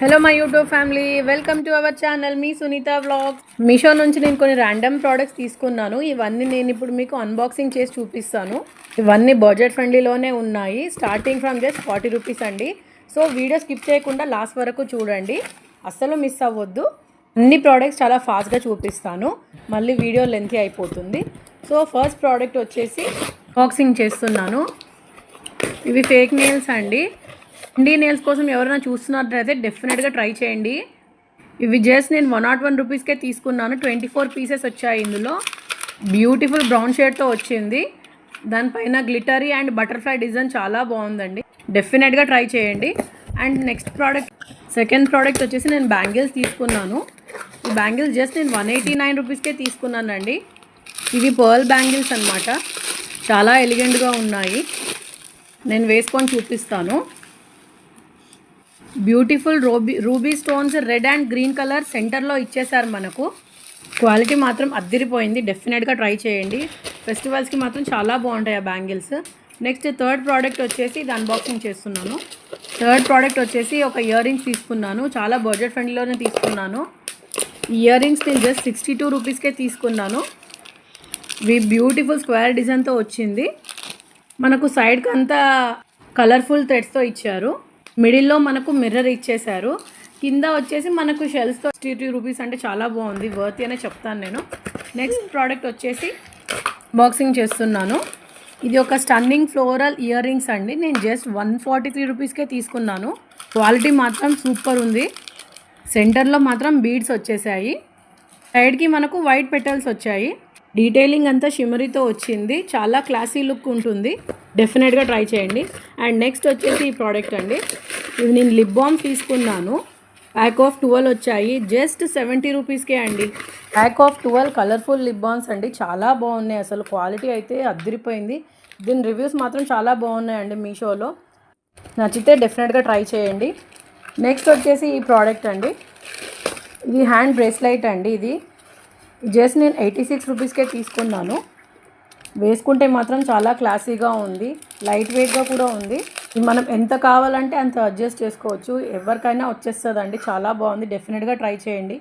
Hello my YouTube family, welcome to our channel మీ Sunitha vlogs. Meesho నుంచి నేను కొన్ని ర్యాండమ్ ప్రోడక్ట్స్ తీసుకున్నాను. ఇవన్నీ నేను ఇప్పుడు మీకు అన్బాక్సింగ్ చేసి చూపిస్తాను. ఇవన్నీ బడ్జెట్ ఫ్రెండ్లీలోనే ఉన్నాయి. స్టార్టింగ్ ఫ్రమ్ జస్ట్ 40 రూపీస్ అండి. సో వీడియో స్కిప్ చేయకుండా లాస్ట్ వరకు చూడండి, అస్సలు మిస్ అవ్వద్దు. అన్ని ప్రోడక్ట్స్ చాలా ఫాస్ట్గా చూపిస్తాను, మళ్ళీ వీడియో లెంతీ అయిపోతుంది. సో ఫస్ట్ ప్రోడక్ట్ వచ్చేసి బాక్సింగ్ చేస్తున్నాను. ఇవి ఫేక్ నెయిల్స్ అండి. ఇండి నెయిల్స్ కోసం ఎవరైనా చూస్తున్నట్లయితే డెఫినెట్గా ట్రై చేయండి. ఇవి జస్ట్ నేను 101 రూపీస్కే తీసుకున్నాను. 24 పీసెస్ వచ్చాయి. ఇందులో బ్యూటిఫుల్ బ్రౌన్ షేడ్తో వచ్చింది. దానిపైన గ్లిటరీ అండ్ బటర్ఫ్లై డిజైన్ చాలా బాగుందండి. డెఫినెట్గా ట్రై చేయండి. And next product, second product వచ్చేసి నేను బ్యాంగిల్స్ తీసుకున్నాను. ఈ బ్యాంగిల్స్ జస్ట్ నేను 189 రూపీస్కే తీసుకున్నానండి. ఇవి పర్ల్ బ్యాంగిల్స్ అనమాట. చాలా ఎలిగెంట్గా ఉన్నాయి. నేను వేసుకొని చూపిస్తాను. Beautiful ruby stones red and green colour సెంటర్లో ఇచ్చేసారు మనకు. క్వాలిటీ మాత్రం అద్దిరిపోయింది. డెఫినెట్గా ట్రై చేయండి. ఫెస్టివల్స్కి మాత్రం చాలా బాగుంటాయి ఆ బ్యాంగిల్స్. నెక్స్ట్ థర్డ్ ప్రోడక్ట్ వచ్చేసి ఇది అన్బాక్సింగ్ చేస్తున్నాను. థర్డ్ ప్రోడక్ట్ వచ్చేసి ఒక ఇయర్ రింగ్స్ తీసుకున్నాను. చాలా బడ్జెట్ ఫ్రెండ్లీలోనే తీసుకున్నాను. ఈ ఇయర్ రింగ్స్ నేను జస్ట్ 62 రూపీస్కే తీసుకున్నాను. ఇవి బ్యూటిఫుల్ స్క్వేర్ డిజైన్తో వచ్చింది. మనకు సైడ్కి అంతా కలర్ఫుల్ థ్రెడ్స్తో ఇచ్చారు. మిడిల్లో మనకు మిర్రర్ ఇచ్చేశారు. కింద వచ్చేసి మనకు షెల్స్తో 62 రూపీస్ అంటే చాలా బాగుంది, వర్తీ అనే చెప్తాను నేను. నెక్స్ట్ ప్రోడక్ట్ వచ్చేసి బాక్సింగ్ చేస్తున్నాను. ఇది ఒక స్టన్నింగ్ ఫ్లోరల్ ఇయర్ రింగ్స్ అండి. నేను జస్ట్ 143 రూపీస్కే తీసుకున్నాను. క్వాలిటీ మాత్రం సూపర్ ఉంది. సెంటర్లో మాత్రం బీడ్స్ వచ్చేసాయి. సైడ్కి మనకు వైట్ పెటల్స్ వచ్చాయి. డీటెయిలింగ్ అంతా షిమరీతో వచ్చింది. చాలా క్లాసీ లుక్ ఉంటుంది. డెఫినెట్గా ట్రై చేయండి. అండ్ నెక్స్ట్ వచ్చేసి ఈ ప్రోడక్ట్ అండి. ఇది నేను లిప్ బామ్ తీసుకున్నాను. ప్యాక్ ఆఫ్ 12 వచ్చాయి. జస్ట్ 70 రూపీస్కే అండి. Pack of 12 colourful lip balms అండి. చాలా బాగున్నాయి. అసలు క్వాలిటీ అయితే అద్దరిపోయింది. దీని రివ్యూస్ మాత్రం చాలా బాగున్నాయండి మీషోలో. నచ్చితే డెఫినెట్గా ట్రై చేయండి. నెక్స్ట్ వచ్చేసి ఈ ప్రోడక్ట్ అండి. ఇది హ్యాండ్ బ్రేస్లైట్ అండి. ఇది జస్ట్ నేను 86 రూపీస్కే తీసుకున్నాను. వేసుకుంటే మాత్రం చాలా క్లాసీగా ఉంది. లైట్ వెయిట్గా కూడా ఉంది. ఇది మనం ఎంత కావాలంటే అంత అడ్జస్ట్ చేసుకోవచ్చు. ఎవరికైనా వచ్చేస్తుందండి. చాలా బాగుంది. డెఫినెట్గా ట్రై చేయండి.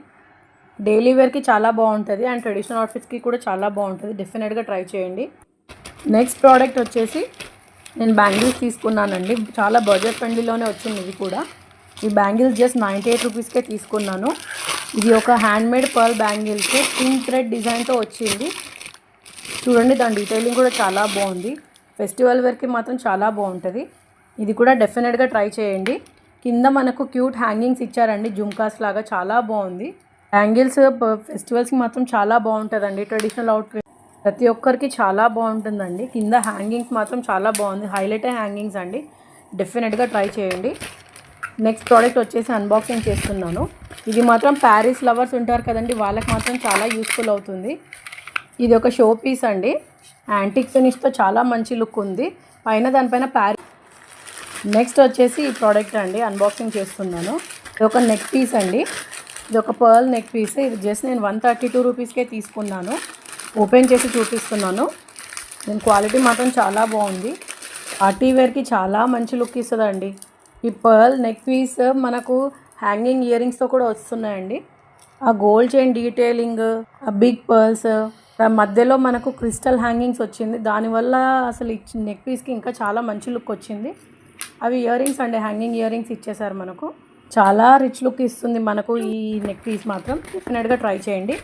డైలీ వేర్కి చాలా బాగుంటుంది అండ్ ట్రెడిషనల్ అవుట్ఫిట్స్కి కూడా చాలా బాగుంటుంది. డెఫినెట్గా ట్రై చేయండి. నెక్స్ట్ ప్రోడక్ట్ వచ్చేసి నేను బ్యాంగిల్స్ తీసుకున్నానండి. చాలా బడ్జెట్ ఫ్రెండ్లీలోనే వచ్చింది ఇది కూడా. ఈ బ్యాంగిల్స్ జస్ట్ 98 రూపీస్కే తీసుకున్నాను. ఇది ఒక handmade pearl bangles pink thread డిజైన్తో వచ్చింది. చూడండి, దాని డీటెయిలింగ్ కూడా చాలా బాగుంది. ఫెస్టివల్ వేర్కి మాత్రం చాలా బాగుంటుంది. ఇది కూడా డెఫినెట్గా ట్రై చేయండి. కింద మనకు క్యూట్ హ్యాంగింగ్స్ ఇచ్చారండి, జుమ్కాస్ లాగా. చాలా బాగుంది. బ్యాంగిల్స్ ఫెస్టివల్స్కి మాత్రం చాలా బాగుంటుందండి. ట్రెడిషనల్ అవుట్ఫిట్ ప్రతి ఒక్కరికి చాలా బాగుంటుందండి. కింద హ్యాంగింగ్స్ మాత్రం చాలా బాగుంది. హైలైట్ హ్యాంగింగ్స్ అండి. డెఫినెట్గా ట్రై చేయండి. నెక్స్ట్ ప్రోడక్ట్ వచ్చేసి అన్బాక్సింగ్ చేస్తున్నాను. ఇది మాత్రం ప్యారిస్ లవర్స్ ఉంటారు కదండి, వాళ్ళకి మాత్రం చాలా యూస్ఫుల్ అవుతుంది. ఇది ఒక షో పీస్ అండి. యాంటిక్ ఫినిష్తో చాలా మంచి లుక్ ఉంది. దానిపైన ప్యారిస్. నెక్స్ట్ వచ్చేసి ఈ ప్రోడక్ట్ అండి, అన్బాక్సింగ్ చేస్తున్నాను. ఇది ఒక నెక్ పీస్ అండి. ఇది ఒక పర్ల్ నెక్ పీస్. ఇది జస్ట్ నేను 132 రూపీస్కే తీసుకున్నాను. ఓపెన్ చేసి చూపిస్తున్నాను. దీని క్వాలిటీ మాత్రం చాలా బాగుంది. పార్టీ వేర్కి చాలా మంచి లుక్ ఇస్తుందండి. ఈ పర్ల్ నెక్ పీస్ మనకు హ్యాంగింగ్ ఇయర్ రింగ్స్తో కూడా వస్తున్నాయండి. ఆ గోల్డ్ చైన్ డీటెయిలింగ్, ఆ బిగ్ పర్ల్స్, మధ్యలో మనకు క్రిస్టల్ హ్యాంగింగ్స్ వచ్చింది. దానివల్ల అసలు ఈ నెక్ పీస్కి ఇంకా చాలా మంచి లుక్ వచ్చింది. అవి ఇయర్ రింగ్స్ అండి, హ్యాంగింగ్ ఇయర్ రింగ్స్ ఇచ్చేసారు మనకు. చాలా రిచ్ లుక్ ఇస్తుంది మనకు ఈ నెక్ పీస్ మాత్రం. డెఫినెట్గా ట్రై చేయండి.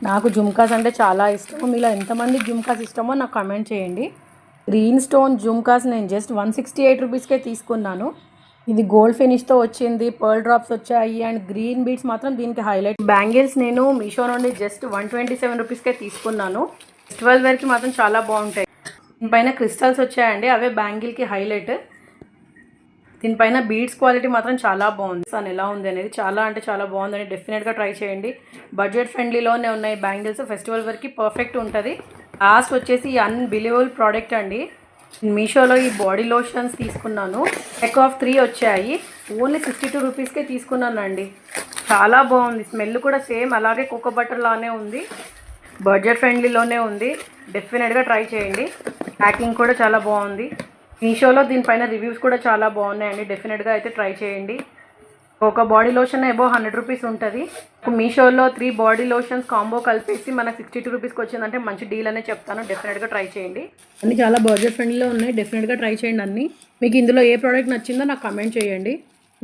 నాకు జుమ్కాస్ అంటే చాలా ఇష్టం. మీలో ఎంతమంది జుమ్కాస్ ఇష్టమో నాకు కమెంట్ చేయండి. గ్రీన్ స్టోన్ జుమ్కాస్ నేను జస్ట్ 168 రూపీస్కే తీసుకున్నాను. ఇది గోల్డ్ ఫినిష్తో వచ్చింది. పర్ల్ డ్రాప్స్ వచ్చాయి అండ్ గ్రీన్ బీడ్స్ మాత్రం దీనికి హైలైట్. బ్యాంగిల్స్ నేను మీషో నుండి జస్ట్ 127 రూపీస్కే తీసుకున్నాను. ఫెస్టివల్ వేర్కి మాత్రం చాలా బాగుంటాయి. దీనిపైన క్రిస్టల్స్ వచ్చాయండి, అవే బ్యాంగిల్కి హైలైట్. దీనిపైన బీడ్స్ క్వాలిటీ మాత్రం చాలా బాగుంది. అని ఎలా ఉంది అనేది చాలా అంటే చాలా బాగుందని డెఫినెట్గా ట్రై చేయండి. బడ్జెట్ ఫ్రెండ్లీలోనే ఉన్నాయి బ్యాంగిల్స్. ఫెస్టివల్ వేర్కి పర్ఫెక్ట్ ఉంటుంది. లాస్ట్ వచ్చేసి ఈ అన్బిలీవబుల్ ప్రోడక్ట్ అండి. మీషోలో ఈ బాడీ లోషన్స్ తీసుకున్నాను. ప్యాక్ ఆఫ్ 3 వచ్చాయి. ఓన్లీ 62 రూపీస్కే తీసుకున్నాను అండి. చాలా బాగుంది. స్మెల్ కూడా సేమ్ అలాగే కోకో బటర్ లానే ఉంది. బడ్జెట్ ఫ్రెండ్లీలోనే ఉంది. డెఫినెట్గా ట్రై చేయండి. ప్యాకింగ్ కూడా చాలా బాగుంది. మీషోలో దీనిపైన రివ్యూస్ కూడా చాలా బాగున్నాయండి. డెఫినెట్గా అయితే ట్రై చేయండి. ఒక బాడీ లోషన్ అబో 100 రూపీస్ ఉంటుంది. మీషోలో 3 బాడీ లోషన్స్ కాంబో కలిపేసి మనకు 62 రూపీస్కి వచ్చిందంటే మంచి డీల్ అనే చెప్తాను. డెఫినెట్గా ట్రై చేయండి. అన్నీ చాలా బడ్జెట్ ఫ్రెండ్లీలో ఉన్నాయి. డెఫినెట్గా ట్రై చేయండి అన్నీ. మీకు ఇందులో ఏ ప్రోడక్ట్ నచ్చిందో నాకు కమెంట్ చేయండి.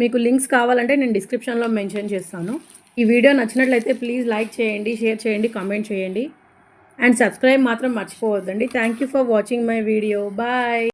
మీకు లింక్స్ కావాలంటే నేను డిస్క్రిప్షన్లో మెన్షన్ చేస్తాను. ఈ వీడియో నచ్చినట్లయితే ప్లీజ్ లైక్ చేయండి, షేర్ చేయండి, కామెంట్ చేయండి అండ్ సబ్స్క్రైబ్ మాత్రం మర్చిపోవద్దండి. Thank you for watching my video. Bye.